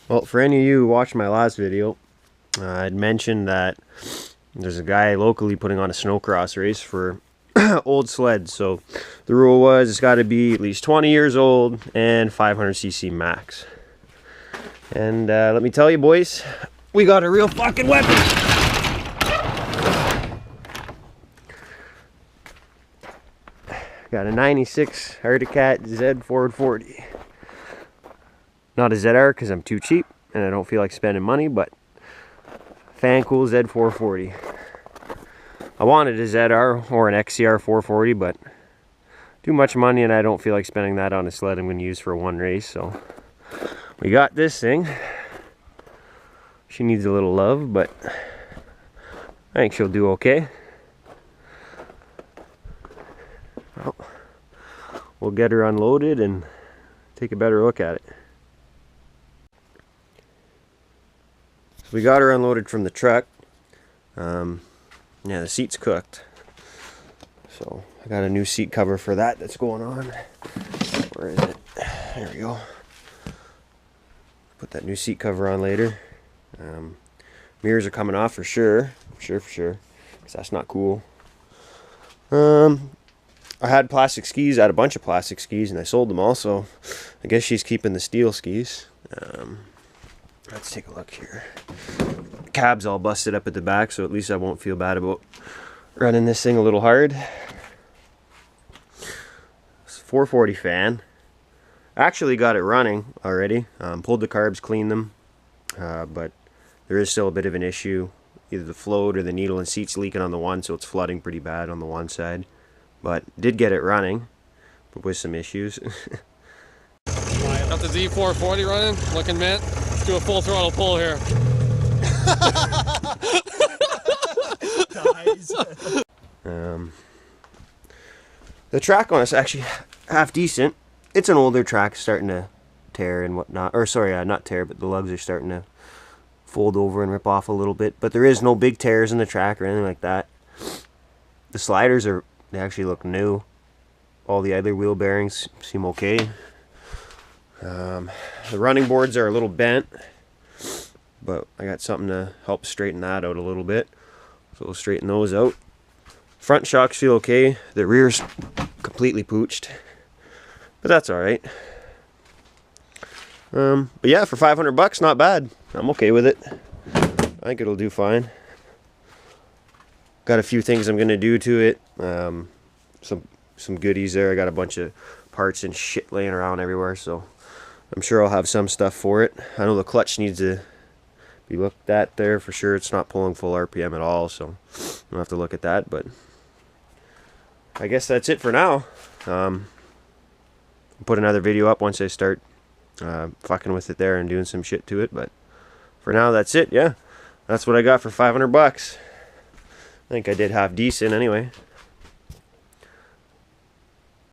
Well, for any of you who watched my last video, I'd mentioned that there's a guy locally putting on a Snowcross race for old sleds. So the rule was it's got to be at least 20 years old and 500cc max. And let me tell you, boys, we got a real fucking weapon. Got a 96 Arctic Z440. Not a ZR because I'm too cheap and I don't feel like spending money, but fan cool Z440. I wanted a ZR or an XCR 440, but too much money and I don't feel like spending that on a sled I'm going to use for one race. So we got this thing. She needs a little love, but I think she'll do okay. Well, we'll get her unloaded and take a better look at it. So we got her unloaded from the truck. Yeah, the seat's cooked. So I got a new seat cover for that that's going on. Where is it? There we go. Put that new seat cover on later. Mirrors are coming off for sure. For sure. Because that's not cool. I had plastic skis. I had a bunch of plastic skis and I sold them all. So I guess she's keeping the steel skis. Let's take a look here. The cab's all busted up at the back, so at least I won't feel bad about running this thing a little hard. It's a 440 fan. I actually got it running already. Pulled the carbs, cleaned them, but there is still a bit of an issue. Either the float or the needle and seat's leaking on the one, so it's flooding pretty bad on the one side. But did get it running, but with some issues. Got the Z440 running, looking mint. Let's do a full throttle pull here. The track on it's actually half decent. It's an older track, starting to tear and whatnot. Or sorry, not tear, but the lugs are starting to fold over and rip off a little bit. But there is no big tears in the track or anything like that. The sliders they actually look new. All the other wheel bearings seem okay. The running boards are a little bent, but I got something to help straighten that out a little bit. So we'll straighten those out. Front shocks feel okay. The rear's completely pooched, but that's alright. But yeah, for 500 bucks, not bad. I'm okay with it. I think it'll do fine. Got a few things I'm going to do to it. Some goodies there. I got a bunch of parts and shit laying around everywhere, so I'm sure I'll have some stuff for it. I know the clutch needs to be looked at there for sure. It's not pulling full RPM at all, so I'll have to look at that. But I guess that's it for now. I'll put another video up once I start fucking with it there and doing some shit to it. But for now, that's it. Yeah, that's what I got for 500 bucks. I think I did half decent anyway.